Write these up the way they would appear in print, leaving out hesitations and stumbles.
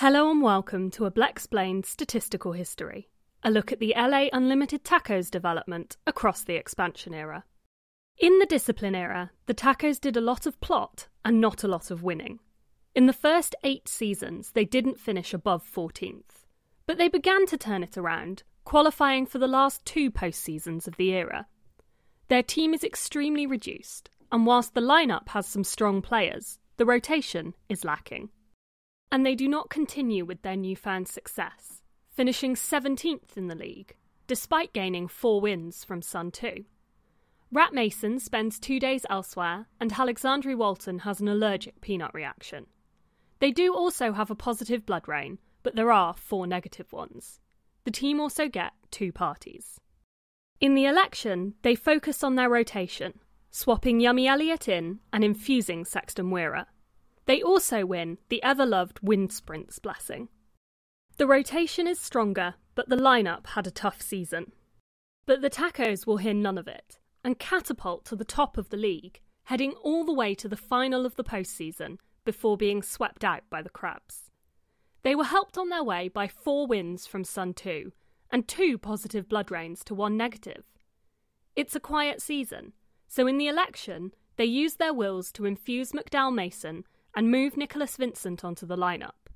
Hello and welcome to a Blaseball Statistical History, a look at the LA Unlimited Tacos development across the expansion era. In the discipline era, the Tacos did a lot of plot and not a lot of winning. In the first 8 seasons, they didn't finish above 14th, but they began to turn it around, qualifying for the last 2 postseasons of the era. Their team is extremely reduced, and whilst the lineup has some strong players, the rotation is lacking. And they do not continue with their newfound success, finishing 17th in the league, despite gaining 4 wins from Sun 2. Rat Mason spends 2 days elsewhere, and Alexandre Walton has an allergic peanut reaction. They do also have a positive blood rain, but there are 4 negative ones. The team also get 2 parties. In the election, they focus on their rotation, swapping Yummy Elliott in and infusing Sexton Weira. They also win the ever-loved Wind Sprints blessing. The rotation is stronger, but the lineup had a tough season. But the Tacos will hear none of it, and catapult to the top of the league, heading all the way to the final of the postseason before being swept out by the Crabs. They were helped on their way by 4 wins from Sun 2, and 2 positive blood rains to 1 negative. It's a quiet season, so in the election, they use their wills to infuse Mason and move Nicholas Vincent onto the lineup.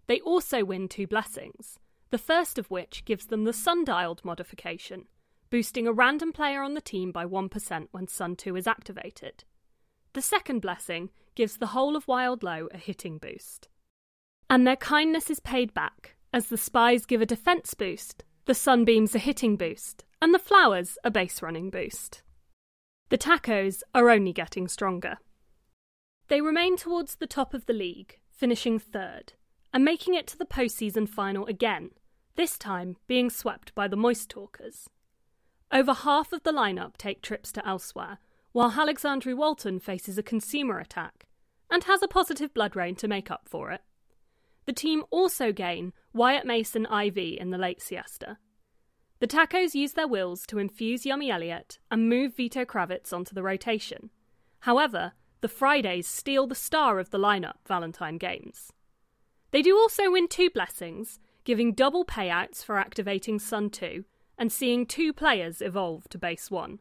They also win 2 blessings, the first of which gives them the sundialed modification, boosting a random player on the team by 1% when Sun 2 is activated. The second blessing gives the whole of Wild Low a hitting boost. And their kindness is paid back, as the Spies give a defence boost, the Sunbeams a hitting boost, and the Flowers a base running boost. The Tacos are only getting stronger. They remain towards the top of the league, finishing 3rd, and making it to the postseason final again, this time being swept by the Moist Talkers. Over half of the lineup take trips to elsewhere, while Alexandre Walton faces a consumer attack, and has a positive blood rain to make up for it. The team also gain Wyatt Mason IV in the late siesta. The Tacos use their wills to infuse Yummy Elliott and move Vito Kravitz onto the rotation. However, the Fridays steal the star of the lineup, Valentine Games. They do also win 2 blessings, giving double payouts for activating Sun 2 and seeing 2 players evolve to base 1.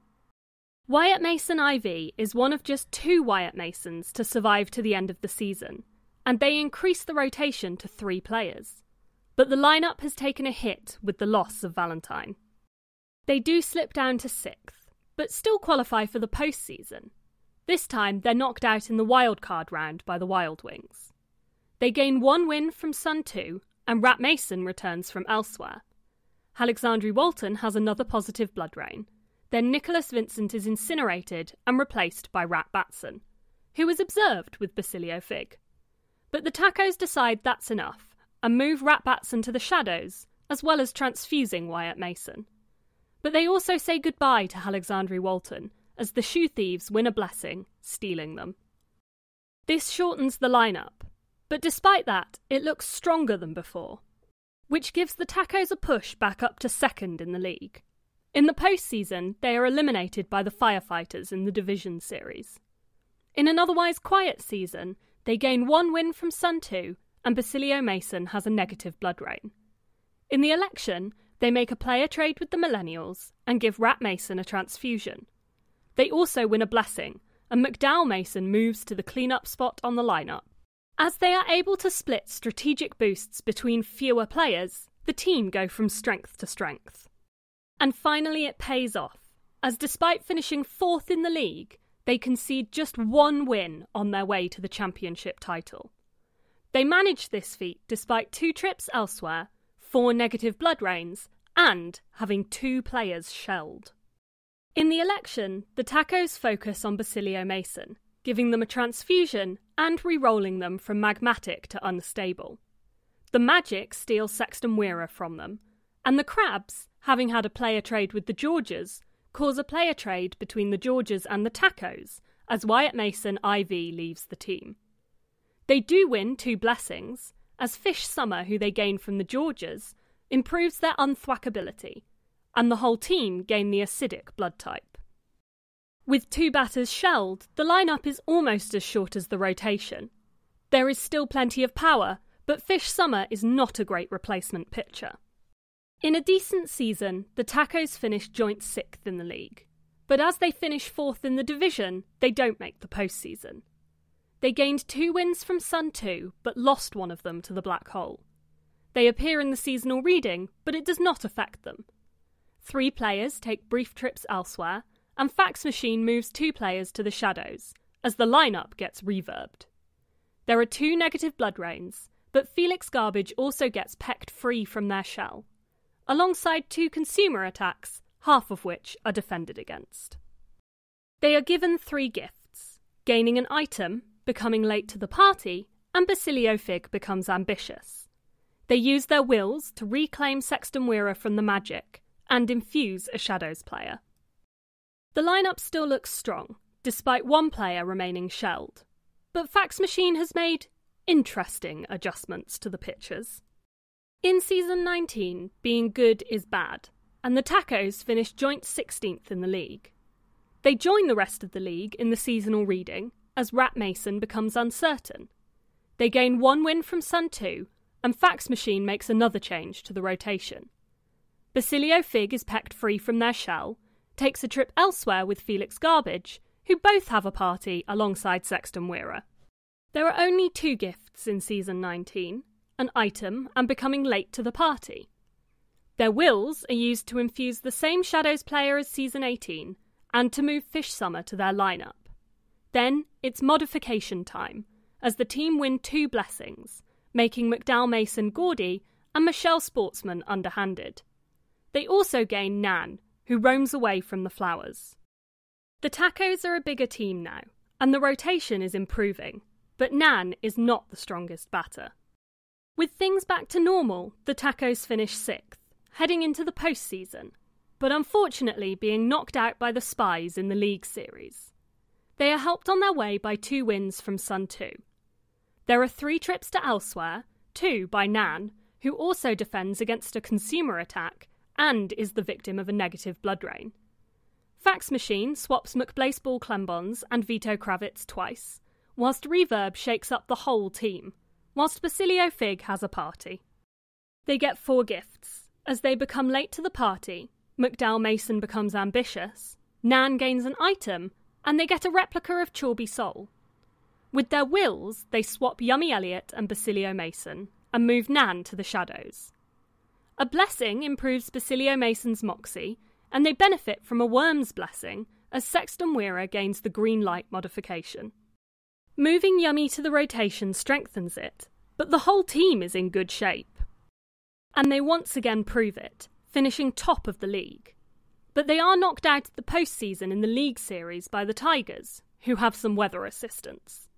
Wyatt Mason IV is one of just 2 Wyatt Masons to survive to the end of the season, and they increase the rotation to 3 players. But the lineup has taken a hit with the loss of Valentine. They do slip down to 6th, but still qualify for the postseason. This time, they're knocked out in the wildcard round by the Wild Wings. They gain 1 win from Sun 2, and Rat Mason returns from elsewhere. Alexandre Walton has another positive blood rain. Then Nicholas Vincent is incinerated and replaced by Rat Batson, who is observed with Basilio Fig. But the Tacos decide that's enough, and move Rat Batson to the shadows, as well as transfusing Wyatt Mason. But they also say goodbye to Alexandre Walton, as the Shoe Thieves win a blessing, stealing them. This shortens the lineup, but despite that, it looks stronger than before, which gives the Tacos a push back up to 2nd in the league. In the postseason, they are eliminated by the Firefighters in the Division Series. In an otherwise quiet season, they gain 1 win from Sun 2, and Basilio Mason has a negative blood rain. In the election, they make a player trade with the Millennials and give Rat Mason a transfusion. They also win a blessing, and Mason moves to the clean-up spot on the lineup. As they are able to split strategic boosts between fewer players, the team go from strength to strength. And finally it pays off, as despite finishing 4th in the league, they concede just 1 win on their way to the championship title. They manage this feat despite 2 trips elsewhere, 4 negative blood rains, and having 2 players shelled. In the election, the Tacos focus on Basilio Mason, giving them a transfusion and re-rolling them from magmatic to unstable. The Magic steal Sexton Weira from them, and the Crabs, having had a player trade with the Georges, cause a player trade between the Georges and the Tacos, as Wyatt Mason IV leaves the team. They do win 2 blessings, as Fish Summer, who they gain from the Georges, improves their unthwackability, and the whole team gain the acidic blood type. With 2 batters shelled, the lineup is almost as short as the rotation. There is still plenty of power, but Fish Summer is not a great replacement pitcher. In a decent season, the Tacos finished joint 6th in the league, but as they finish 4th in the division, they don't make the postseason. They gained 2 wins from Sun 2, but lost one of them to the Black Hole. They appear in the seasonal reading, but it does not affect them. 3 players take brief trips elsewhere, and Fax Machine moves 2 players to the shadows, as the lineup gets reverbed. There are 2 negative blood rains, but Felix Garbage also gets pecked free from their shell, alongside 2 consumer attacks, half of which are defended against. They are given 3 gifts, gaining an item, becoming late to the party, and Basilio Fig becomes ambitious. They use their wills to reclaim Sexton Weira from the magic, and infuse a Shadows player. The lineup still looks strong, despite 1 player remaining shelled, but Fax Machine has made interesting adjustments to the pitchers. In Season 19, being good is bad, and the Tacos finished joint 16th in the league. They join the rest of the league in the seasonal reading, as Rat Mason becomes uncertain. They gain 1 win from Sun 2, and Fax Machine makes another change to the rotation. Basilio Fig is pecked free from their shell, takes a trip elsewhere with Felix Garbage, who both have a party alongside Sexton Weira. There are only 2 gifts in Season 19, an item and becoming late to the party. Their wills are used to infuse the same Shadows player as Season 18, and to move Fish Summer to their lineup. Then it's modification time, as the team win 2 blessings, making McDowell Mason gaudy and Michelle Sportsman underhanded. They also gain Nan, who roams away from the flowers. The Tacos are a bigger team now, and the rotation is improving, but Nan is not the strongest batter. With things back to normal, the Tacos finish 6th, heading into the postseason, but unfortunately being knocked out by the Spies in the League Series. They are helped on their way by 2 wins from Sun 2. There are 3 trips to elsewhere, 2 by Nan, who also defends against a consumer attack and is the victim of a negative blood rain. Fax Machine swaps McBlaseball Clembons and Vito Kravitz twice, whilst Reverb shakes up the whole team, whilst Basilio Fig has a party. They get 4 gifts. As they become late to the party, McDowell Mason becomes ambitious, Nan gains an item, and they get a replica of Chorby Soul. With their wills, they swap Yummy Elliott and Basilio Mason, and move Nan to the shadows. A blessing improves Basilio Mason's moxie, and they benefit from a worm's blessing as Sexton Weira gains the green light modification. Moving Yummy to the rotation strengthens it, but the whole team is in good shape. And they once again prove it, finishing top of the league. But they are knocked out of the postseason in the League Series by the Tigers, who have some weather assistance.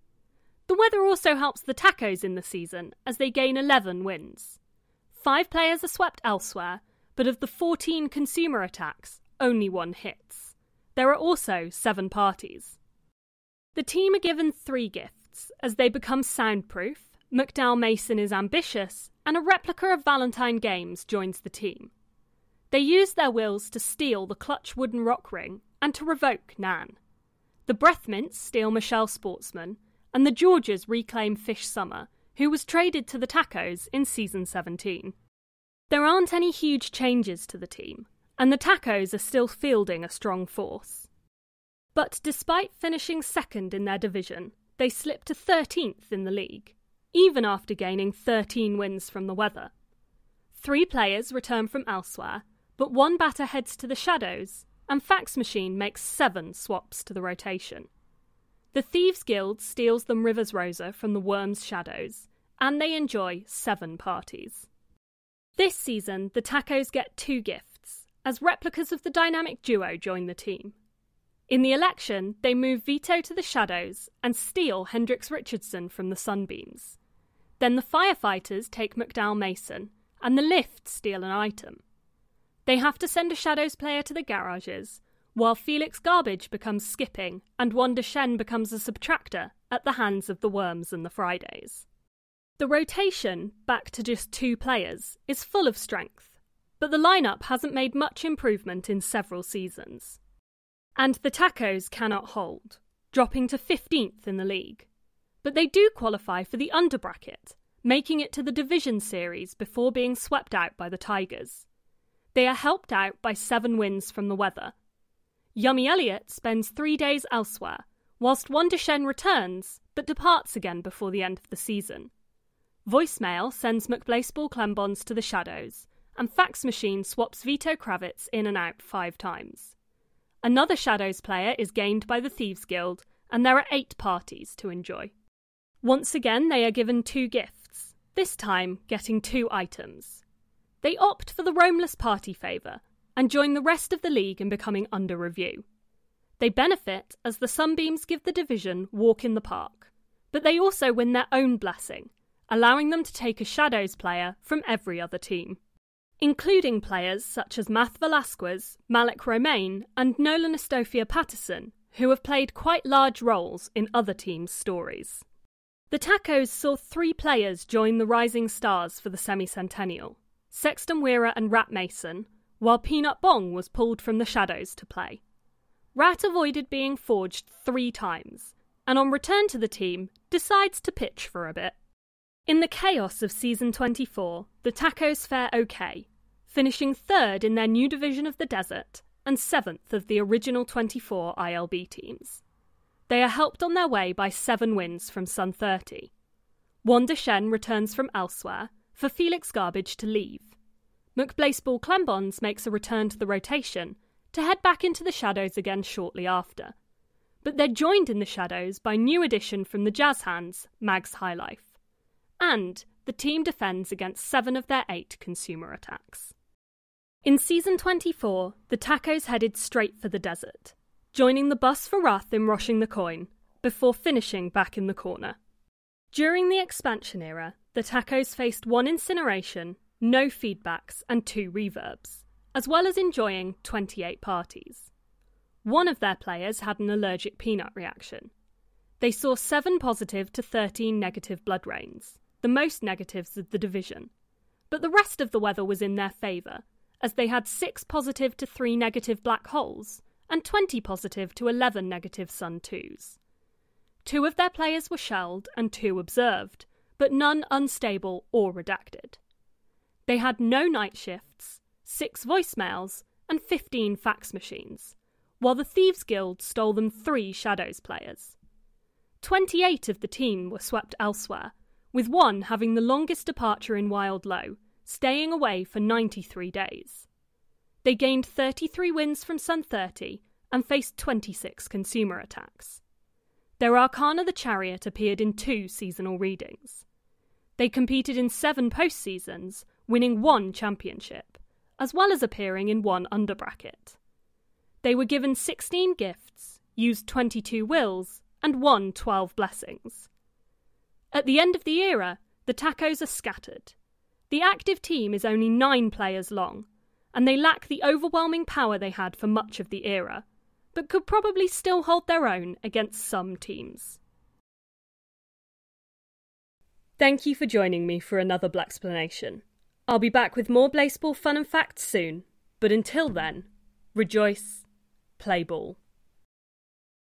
The weather also helps the Tacos in the season, as they gain 11 wins. 5 players are swept elsewhere, but of the 14 consumer attacks, only 1 hits. There are also 7 parties. The team are given 3 gifts, as they become soundproof, McDowell Mason is ambitious, and a replica of Valentine Games joins the team. They use their wills to steal the clutch wooden rock ring and to revoke Nan. The Breathmints steal Michelle Sportsman, and the Georges reclaim Fish Summer, who was traded to the Tacos in Season 17. There aren't any huge changes to the team, and the Tacos are still fielding a strong force. But despite finishing 2nd in their division, they slip to 13th in the league, even after gaining 13 wins from the weather. 3 players return from elsewhere, but 1 batter heads to the shadows, and Fax Machine makes 7 swaps to the rotation. The Thieves Guild steals them Rivers Rosa from the Worms' shadows, and they enjoy 7 parties. This season, the Tacos get 2 gifts, as replicas of the dynamic duo join the team. In the election, they move Vito to the shadows and steal Hendrix Richardson from the Sunbeams. Then the Firefighters take McDowell Mason, and the Lift steal an item. They have to send a Shadows player to the garages, while Felix Garbage becomes skipping and Wanda Shen becomes a subtractor at the hands of the Worms and the Fridays. The rotation, back to just 2 players, is full of strength, but the lineup hasn't made much improvement in several seasons. And the Tacos cannot hold, dropping to 15th in the league. But they do qualify for the under bracket, making it to the Division Series before being swept out by the Tigers. They are helped out by 7 wins from the weather. Yummy Elliott spends 3 days elsewhere, whilst Wonder Shen returns, but departs again before the end of the season. Voicemail sends McBlaseball Clembons to the shadows, and Fax Machine swaps Vito Kravitz in and out 5 times. Another Shadows player is gained by the Thieves Guild, and there are 8 parties to enjoy. Once again, they are given 2 gifts, this time getting 2 items. They opt for the Roamless Party favour, and join the rest of the league in becoming under review. They benefit as the Sunbeams give the division Walk in the Park, but they also win their own blessing, allowing them to take a Shadows player from every other team, including players such as Math Velasquez, Malik Romaine and Nolan Estofia Patterson, who have played quite large roles in other teams' stories. The Tacos saw 3 players join the Rising Stars for the semi-centennial, Sexton Weira and Rat Mason, while Peanut Bong was pulled from the Shadows to play. Rat avoided being forged 3 times, and on return to the team, decides to pitch for a bit. In the chaos of Season 24, the Tacos fare okay, finishing 3rd in their new division of the Desert and 7th of the original 24 ILB teams. They are helped on their way by 7 wins from Sun 30. Wanda Shen returns from elsewhere for Felix Garbage to leave. McBlaseball Clembons makes a return to the rotation to head back into the Shadows again shortly after. But they're joined in the Shadows by new addition from the Jazz Hands, Mags Highlife. And the team defends against 7 of their 8 consumer attacks. In Season 24, the Tacos headed straight for the desert, joining the bus for Wrath in Roshing the Coin, before finishing back in the corner. During the expansion era, the Tacos faced 1 incineration, no feedbacks and 2 reverbs, as well as enjoying 28 parties. One of their players had an allergic peanut reaction. They saw 7 positive to 13 negative blood rains, the most negatives of the division, but the rest of the weather was in their favour, as they had 6 positive to 3 negative black holes and 20 positive to 11 negative Sun 2s. 2 of their players were shelled and 2 observed, but none unstable or redacted. They had no night shifts, 6 voicemails, and 15 fax machines, while the Thieves Guild stole them 3 Shadows players. 28 of the team were swept elsewhere, with 1 having the longest departure in Wild Low, staying away for 93 days. They gained 33 wins from Sun 30 and faced 26 consumer attacks. Their Arcana the Chariot appeared in 2 seasonal readings. They competed in 7 postseasons, winning 1 championship, as well as appearing in 1 underbracket. They were given 16 gifts, used 22 wills, and won 12 blessings. At the end of the era, the Tacos are scattered. The active team is only 9 players long, and they lack the overwhelming power they had for much of the era, but could probably still hold their own against some teams. Thank you for joining me for another Blaxplanation. I'll be back with more Blaseball fun and facts soon, but until then, rejoice, play ball.